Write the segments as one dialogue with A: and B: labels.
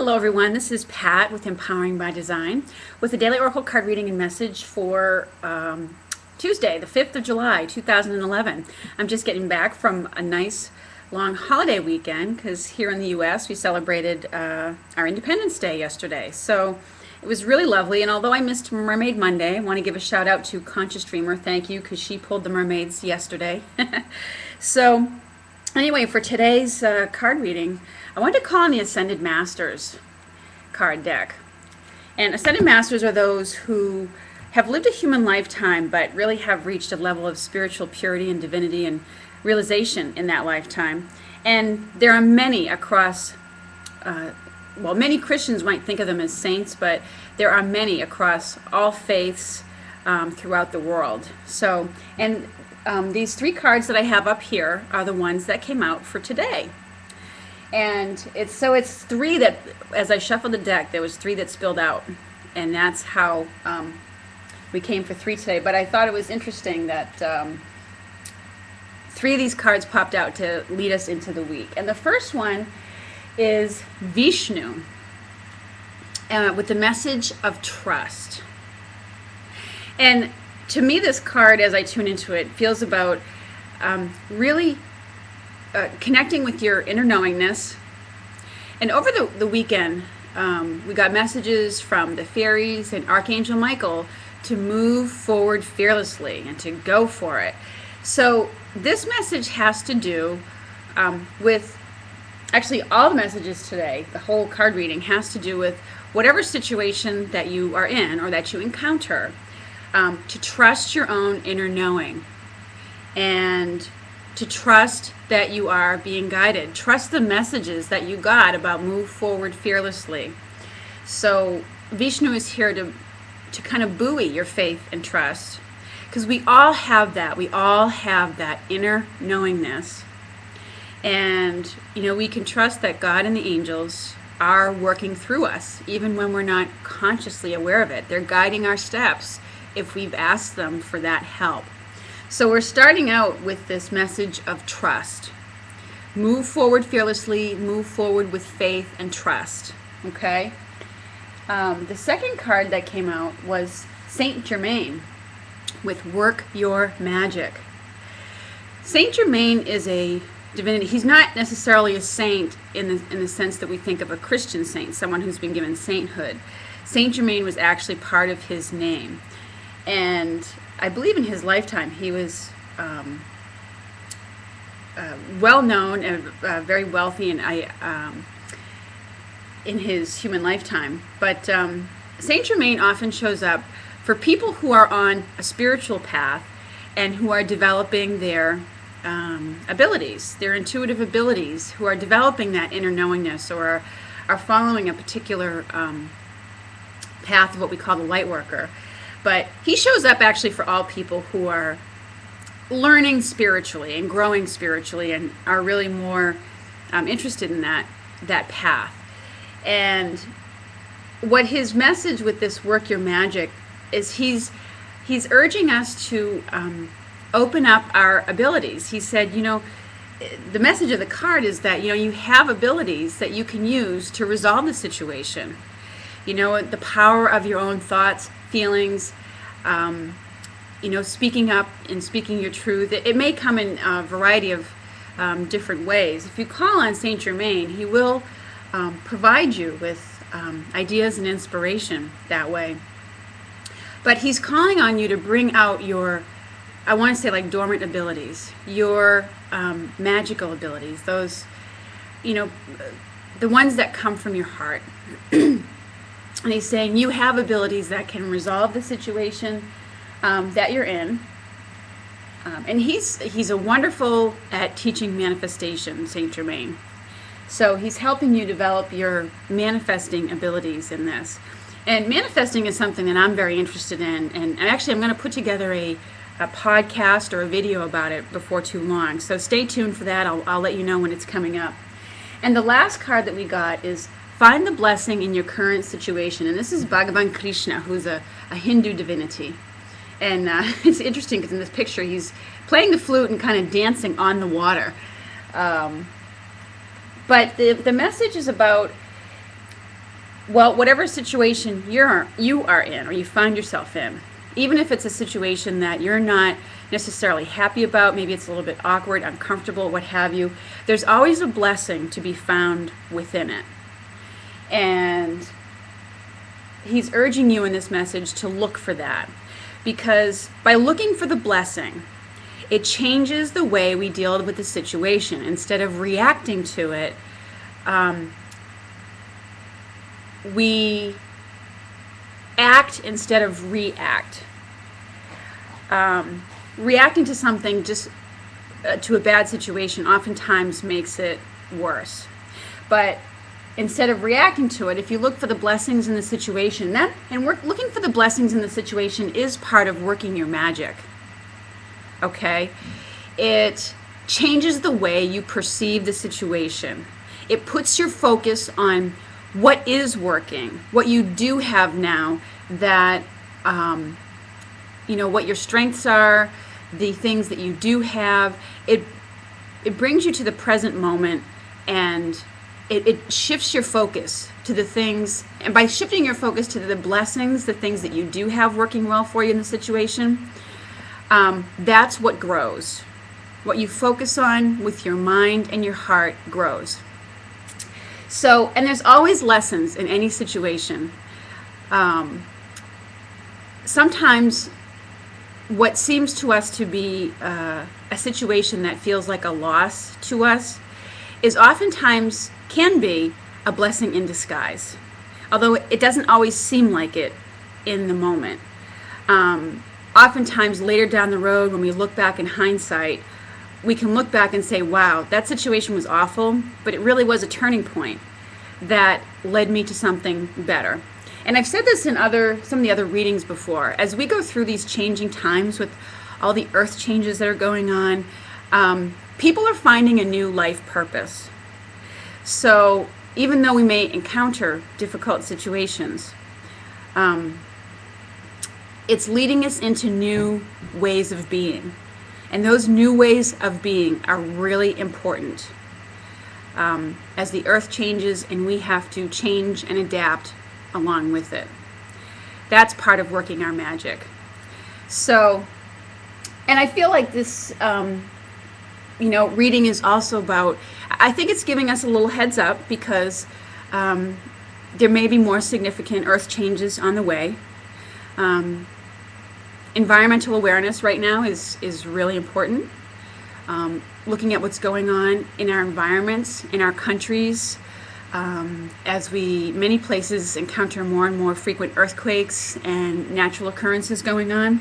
A: Hello everyone, this is Pat with Empowering by Design with a daily oracle card reading and message for Tuesday, the 5th of July, 2011. I'm just getting back from a nice long holiday weekend because here in the U.S. we celebrated our Independence Day yesterday. So it was really lovely, and although I missed Mermaid Monday, I want to give a shout out to Conscious Dreamer. Thank you, because she pulled the mermaids yesterday. So anyway, for today's card reading, I wanted to call on the Ascended Masters card deck. And Ascended Masters are those who have lived a human lifetime but really have reached a level of spiritual purity and divinity and realization in that lifetime. And there are many across, many Christians might think of them as saints, but there are many across all faiths throughout the world. So, and these three cards that I have up here are the ones that came out for today. And it's three that, as I shuffled the deck, there was three that spilled out, and that's how we came for three today. But I thought it was interesting that three of these cards popped out to lead us into the week. And the first one is Vishnu with the message of trust. And to me, this card, as I tune into it, feels about really connecting with your inner knowingness. And over the weekend, we got messages from the fairies and Archangel Michael to move forward fearlessly and to go for it. So this message has to do with, actually all the messages today, the whole card reading has to do with whatever situation that you are in or that you encounter, to trust your own inner knowing and to trust that you are being guided. Trust the messages that you got about move forward fearlessly. So Vishnu is here to kind of buoy your faith and trust, because we all have that. We all have that inner knowingness. And, we can trust that God and the angels are working through us, even when we're not consciously aware of it. They're guiding our steps if we've asked them for that help. So we're starting out with this message of trust. Move forward fearlessly, move forward with faith and trust, okay? The second card that came out was Saint Germain with Work Your Magic. Saint Germain is a divinity. He's not necessarily a saint in the sense that we think of a Christian saint, someone who's been given sainthood. Saint Germain was actually part of his name. And I believe in his lifetime he was well known and very wealthy, and in his human lifetime. But Saint Germain often shows up for people who are on a spiritual path and who are developing their abilities, their intuitive abilities, who are developing that inner knowingness or are following a particular path of what we call the light worker. But he shows up actually for all people who are learning spiritually and growing spiritually and are really more interested in that path. And what his message with this Work Your Magic is, he's urging us to open up our abilities. He said, the message of the card is that, you have abilities that you can use to resolve the situation. The power of your own thoughts, feelings, speaking up and speaking your truth. It may come in a variety of different ways. If you call on Saint Germain, he will provide you with ideas and inspiration that way. But he's calling on you to bring out your, I want to say, like dormant abilities, your magical abilities, those, the ones that come from your heart. And he's saying you have abilities that can resolve the situation that you're in. And he's a wonderful at teaching manifestation, Saint Germain. So he's helping you develop your manifesting abilities in this. And manifesting is something that I'm very interested in. And actually, I'm going to put together a podcast or a video about it before too long. So stay tuned for that. I'll let you know when it's coming up. And the last card that we got is Find the Blessing in Your Current Situation. And this is Bhagavan Krishna, who's a Hindu divinity. And it's interesting because in this picture he's playing the flute and kind of dancing on the water. But the message is about Well, whatever situation you are in or you find yourself in, even if it's a situation that you're not necessarily happy about, maybe it's a little bit awkward, uncomfortable, what have you, there's always a blessing to be found within it. And he's urging you in this message to look for that, because by looking for the blessing, it changes the way we deal with the situation. Instead of reacting to it, we act instead of react. Reacting to something, just to a bad situation, oftentimes makes it worse. But instead of reacting to it, if you look for the blessings in the situation, looking for the blessings in the situation is part of working your magic. Okay? It changes the way you perceive the situation. It puts your focus on what is working, what you do have now, that what your strengths are, the things that you do have. It brings you to the present moment, and it shifts your focus to the things, and by shifting your focus to the blessings, the things that you do have working well for you in the situation, that's what grows. What you focus on with your mind and your heart grows. So, and there's always lessons in any situation. Sometimes what seems to us to be a situation that feels like a loss to us is oftentimes can be a blessing in disguise, although it doesn't always seem like it in the moment. Oftentimes later down the road, when we look back in hindsight, we can look back and say, wow, that situation was awful, but it really was a turning point that led me to something better. And I've said this in some of the other readings before. As we go through these changing times with all the earth changes that are going on, people are finding a new life purpose. So even though we may encounter difficult situations, it's leading us into new ways of being. And those new ways of being are really important. As the earth changes and we have to change and adapt along with it. That's part of working our magic. So, and I feel like this, reading is also about, I think it's giving us a little heads up, because there may be more significant earth changes on the way. Environmental awareness right now is really important. Looking at what's going on in our environments, in our countries, as many places encounter more and more frequent earthquakes and natural occurrences going on.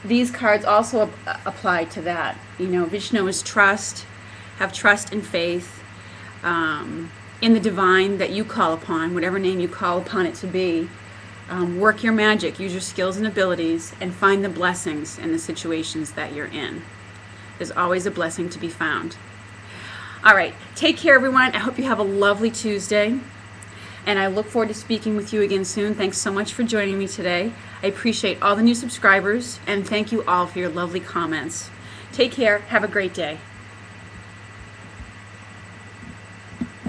A: These cards also apply to that. Vishnu is trust, have trust and faith in the divine that you call upon, whatever name you call upon it to be. Work your magic, use your skills and abilities, and find the blessings in the situations that you're in. There's always a blessing to be found. All right, take care, everyone. I hope you have a lovely Tuesday, and I look forward to speaking with you again soon. Thanks so much for joining me today. I appreciate all the new subscribers, and thank you all for your lovely comments. Take care. Have a great day.